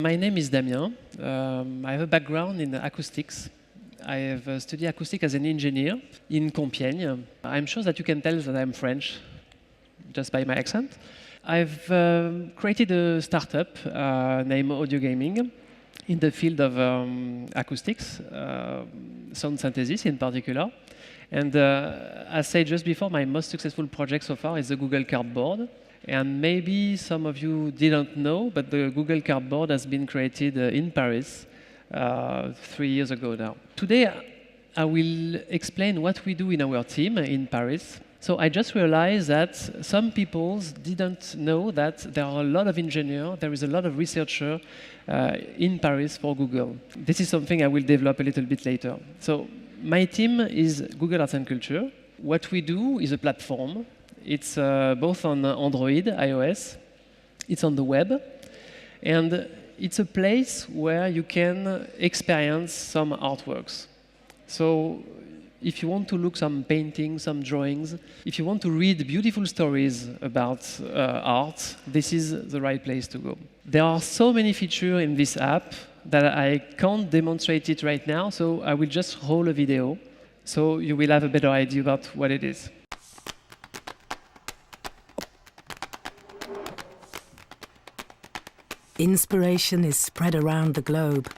My name is Damien. I have a background in acoustics. I have studied acoustics as an engineer in Compiègne. I'm sure that you can tell that I'm French just by my accent. I've created a startup named Audio Gaming in the field of acoustics, sound synthesis in particular. And as said just before, my most successful project so far is the Google Cardboard. And maybe some of you didn't know, but the Google Cardboard has been created in Paris 3 years ago now. Today, I will explain what we do in our team in Paris. So I just realized that some people didn't know that there are a lot of engineers, there is a lot of researchers in Paris for Google. This is something I will develop a little bit later. So my team is Google Arts and Culture. What we do is a platform. It's both on Android, iOS, it's on the web, and it's a place where you can experience some artworks. So if you want to look some paintings, some drawings, if you want to read beautiful stories about art, this is the right place to go. There are so many features in this app that I can't demonstrate it right now, so I will just roll a video so you will have a better idea about what it is. Inspiration is spread around the globe,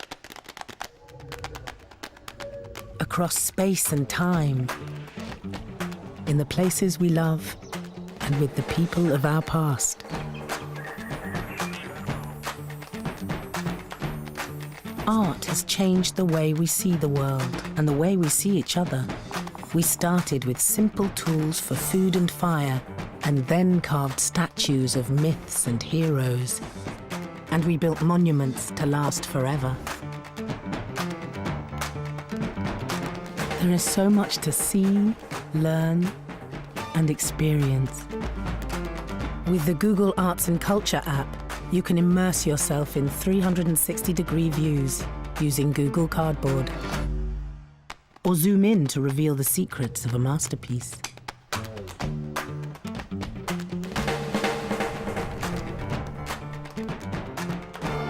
across space and time, in the places we love and with the people of our past. Art has changed the way we see the world and the way we see each other. We started with simple tools for food and fire, and then carved statues of myths and heroes. And we built monuments to last forever. There is so much to see, learn, and experience. With the Google Arts and Culture app, you can immerse yourself in 360-degree views using Google Cardboard. Or zoom in to reveal the secrets of a masterpiece.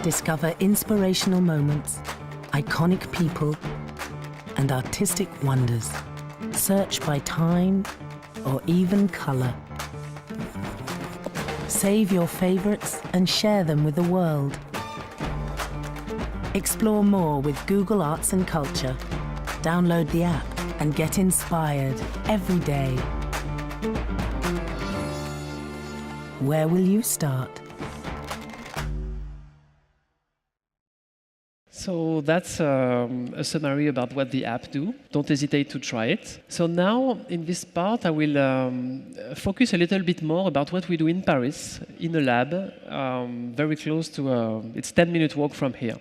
Discover inspirational moments, iconic people, and artistic wonders. Search by time or even color. Save your favorites and share them with the world. Explore more with Google Arts and Culture. Download the app and get inspired every day. Where will you start? So that's a summary about what the app do. Don't hesitate to try it. So now, in this part, I will focus a little bit more about what we do in Paris, in a lab, very close to, it's 10-minute walk from here.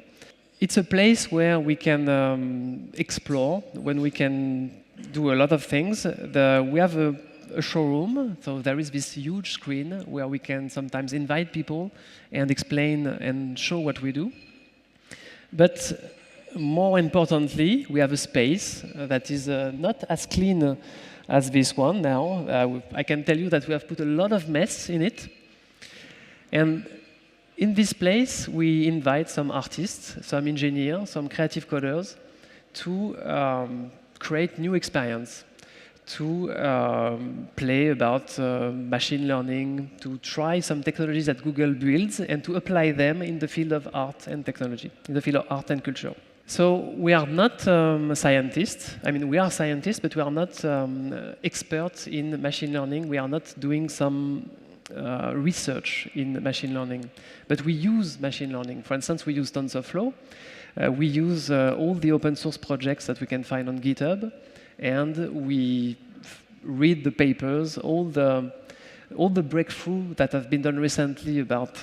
It's a place where we can explore, when we can do a lot of things. We have a showroom, so there is this huge screen where we can sometimes invite people and explain and show what we do. But more importantly, we have a space that is not as clean as this one now. I can tell you that we have put a lot of mess in it. And in this place, we invite some artists, some engineers, some creative coders to create new experience, to play about machine learning, to try some technologies that Google builds and to apply them in the field of art and technology, in the field of art and culture. So we are not scientists. I mean, we are scientists, but we are not experts in machine learning. We are not doing some research in machine learning. But we use machine learning. For instance, we use TensorFlow. We use all the open source projects that we can find on GitHub. And we read the papers, all the breakthrough that have been done recently about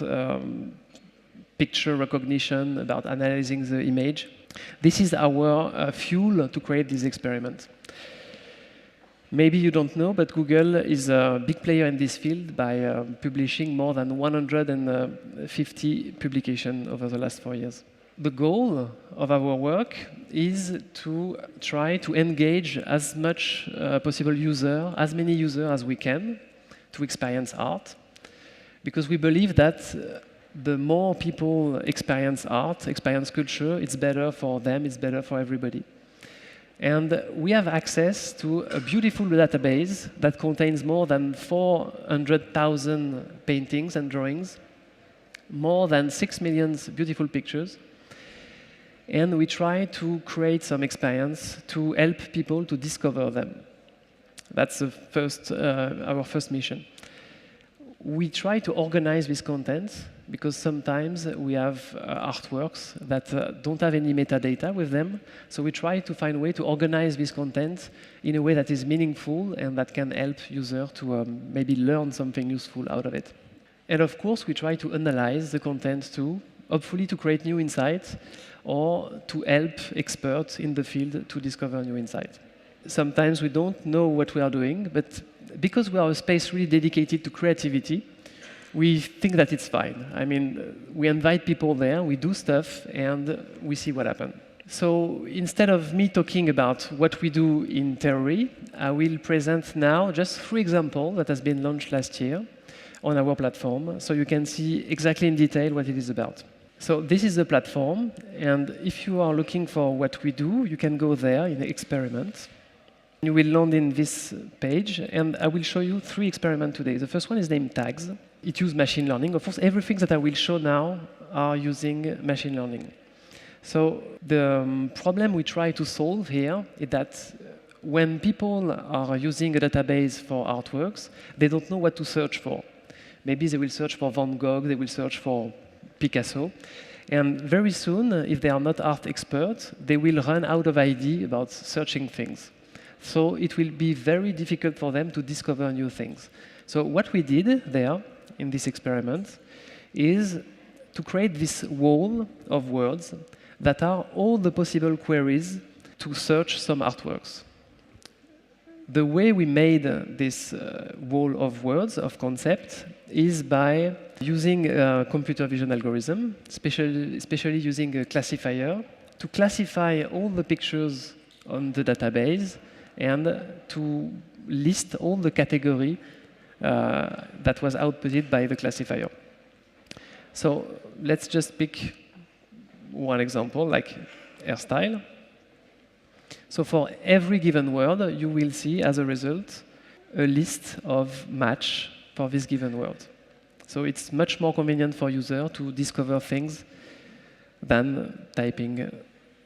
picture recognition, about analyzing the image. This is our fuel to create this experiment. Maybe you don't know, but Google is a big player in this field by publishing more than 150 publications over the last 4 years. The goal of our work is to try to engage as much possible user, as many users as we can, to experience art, because we believe that the more people experience art, experience culture, it's better for them, it's better for everybody. And we have access to a beautiful database that contains more than 400,000 paintings and drawings, more than 6 million beautiful pictures. And we try to create some experience to help people to discover them. That's our first mission. We try to organize this content because sometimes we have artworks that don't have any metadata with them. So we try to find a way to organize this content in a way that is meaningful and that can help users to maybe learn something useful out of it. And of course, we try to analyze the content too, hopefully to create new insights or to help experts in the field to discover new insights. Sometimes we don't know what we are doing, but because we are a space really dedicated to creativity, we think that it's fine. I mean, we invite people there, we do stuff, and we see what happens. So instead of me talking about what we do in Theory, I will present now just 3 examples that has been launched last year on our platform, so you can see exactly in detail what it is about. So this is the platform, and if you are looking for what we do, you can go there in the experiment. You will land in this page, and I will show you 3 experiments today. The first one is named Tags. It uses machine learning. Of course, everything that I will show now are using machine learning. So the problem we try to solve here is that when people are using a database for artworks, they don't know what to search for. Maybe they will search for Van Gogh, they will search for Picasso. And very soon, if they are not art experts, they will run out of idea about searching things. So it will be very difficult for them to discover new things. So what we did there in this experiment is to create this wall of words that are all the possible queries to search some artworks. The way we made this wall of words, of concept, is by using a computer vision algorithm, especially using a classifier, to classify all the pictures on the database and to list all the category that was outputted by the classifier. So let's just pick one example, like hairstyle. So for every given word, you will see, as a result, a list of match for this given word. So it's much more convenient for users to discover things than typing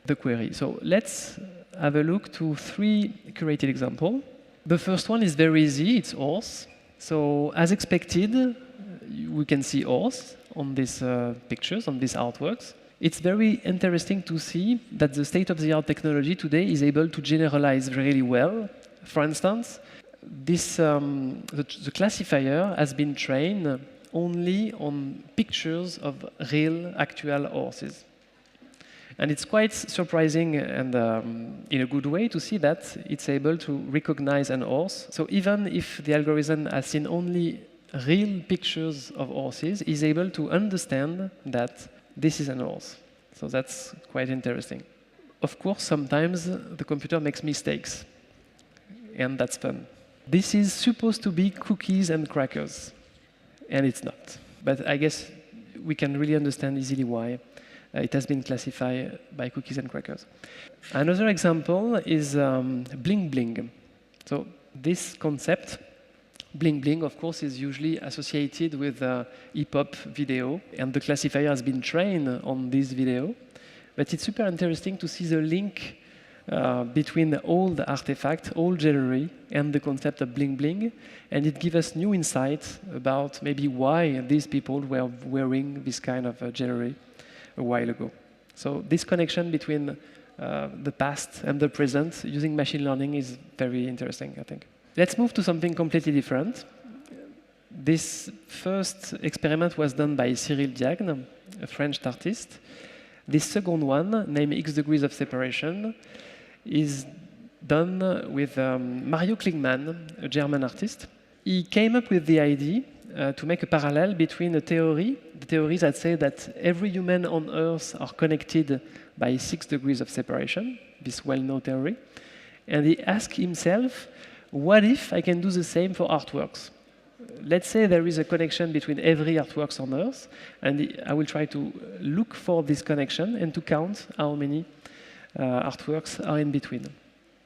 the query. So let's have a look to 3 curated examples. The first one is very easy, it's horse. So as expected, we can see horse on these pictures, on these artworks. It's very interesting to see that the state-of-the-art technology today is able to generalize really well. For instance, the classifier has been trained only on pictures of real, actual horses. And it's quite surprising and in a good way to see that it's able to recognize an horse. So even if the algorithm has seen only real pictures of horses, it's able to understand that this is an horse. So that's quite interesting. Of course, sometimes the computer makes mistakes, and that's fun. This is supposed to be cookies and crackers, and it's not. But I guess we can really understand easily why. It has been classified by cookies and crackers. Another example is bling bling. So this concept, bling bling, of course, is usually associated with hip-hop video, and the classifier has been trained on this video. But it's super interesting to see the link between all the artifacts, all jewelry, and the concept of bling bling, and it gives us new insights about maybe why these people were wearing this kind of jewelry a while ago. So this connection between the past and the present using machine learning is very interesting, I think. Let's move to something completely different. This first experiment was done by Cyril Diagne, a French artist. This second one, named X Degrees of Separation, is done with Mario Klingmann, a German artist. He came up with the idea to make a parallel between the theories that say that every human on Earth are connected by 6 degrees of separation, this well-known theory. And he asked himself, what if I can do the same for artworks? let's say there is a connection between every artworks on Earth, and I will try to look for this connection and to count how many artworks are in between.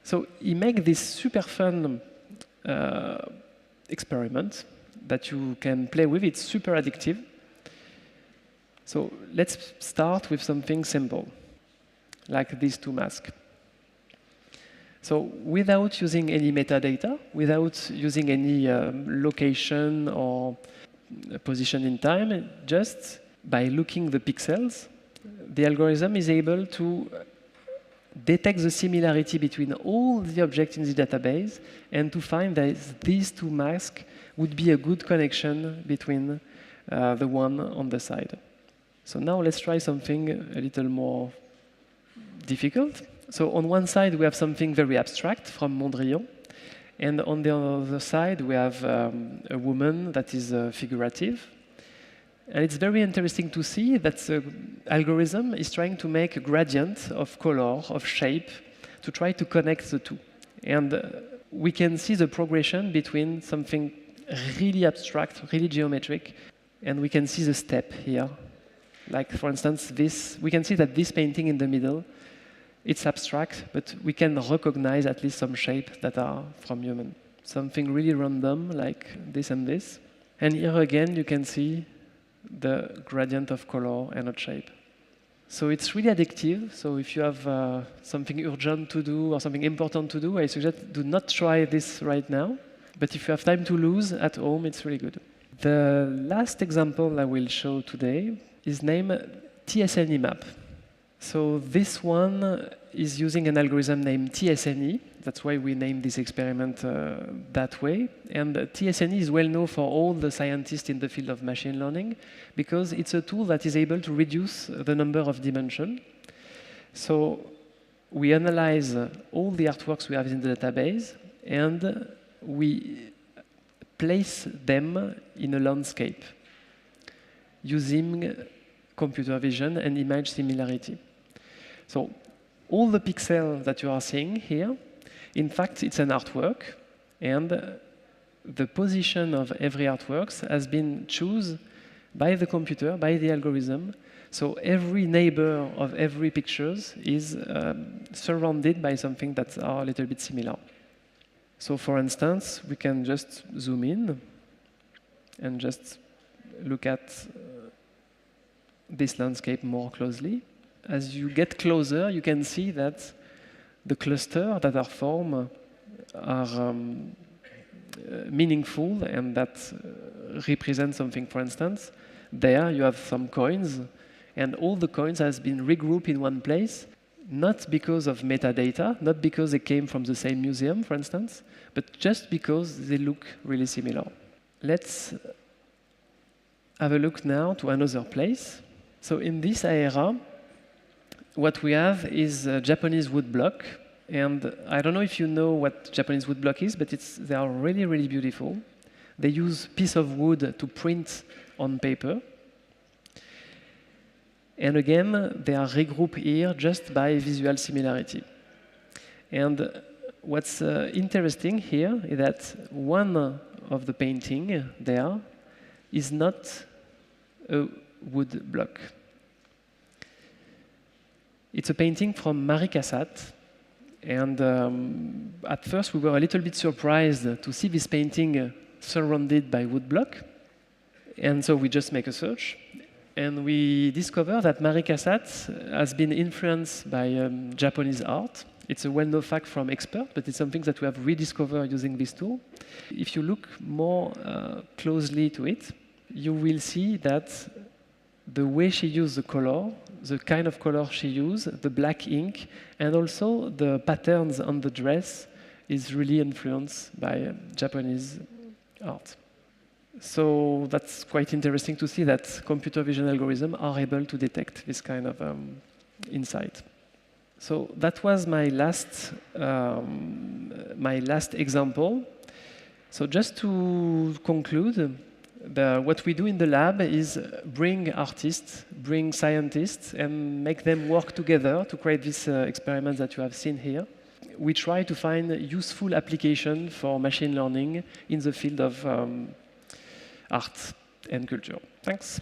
So he makes this super fun experiment that you can play with. It's super addictive. So let's start with something simple, like these two masks. So without using any metadata, without using any location or position in time, just by looking the pixels, the algorithm is able to detect the similarity between all the objects in the database and to find that these two masks would be a good connection between the one on the side. So now let's try something a little more difficult. So on one side, we have something very abstract from Mondrian. And on the other side, we have a woman that is figurative. And it's very interesting to see that the algorithm is trying to make a gradient of color, of shape, to try to connect the two. And we can see the progression between something really abstract, really geometric, and we can see the step here. Like, for instance, this, we can see that this painting in the middle, it's abstract, but we can recognize at least some shape that are from human. Something really random, like this and this. And here again, you can see the gradient of color and of shape. So it's really addictive. So if you have something urgent to do or something important to do, I suggest do not try this right now. But if you have time to lose at home, it's really good. The last example I will show today is named TSNE map. So this one is using an algorithm named TSNE. That's why we named this experiment that way. And TSNE is well known for all the scientists in the field of machine learning because it's a tool that is able to reduce the number of dimensions. So we analyze all the artworks we have in the database and we place them in a landscape using computer vision and image similarity. So all the pixels that you are seeing here, in fact, it's an artwork, and the position of every artwork has been chosen by the computer, by the algorithm. So every neighbor of every picture is surrounded by something that are a little bit similar. So for instance, we can just zoom in and just look at this landscape more closely. As you get closer, you can see that the clusters that are formed are meaningful and that represent something. For instance, there you have some coins, and all the coins has been regrouped in one place, not because of metadata, not because they came from the same museum, for instance, but just because they look really similar. Let's have a look now to another place. So in this area, what we have is a Japanese woodblock. And I don't know if you know what Japanese woodblock is, but they are really, really beautiful. They use piece of wood to print on paper. And again, they are regrouped here just by visual similarity. And what's interesting here is that one of the painting there is not a wood block. It's a painting from Marie Cassatt. And at first, we were a little bit surprised to see this painting surrounded by woodblock. And so we just make a search. And we discover that Marie Cassatt has been influenced by Japanese art. It's a well-known fact from experts, but it's something that we have rediscovered using this tool. If you look more closely to it, you will see that the way she used the color, the kind of color she used, the black ink, and also the patterns on the dress is really influenced by Japanese art. So that's quite interesting to see that computer vision algorithms are able to detect this kind of insight. So that was my last example. So just to conclude, what we do in the lab is bring artists, bring scientists, and make them work together to create this experiment that you have seen here. We try to find useful application for machine learning in the field of art and culture. Thanks.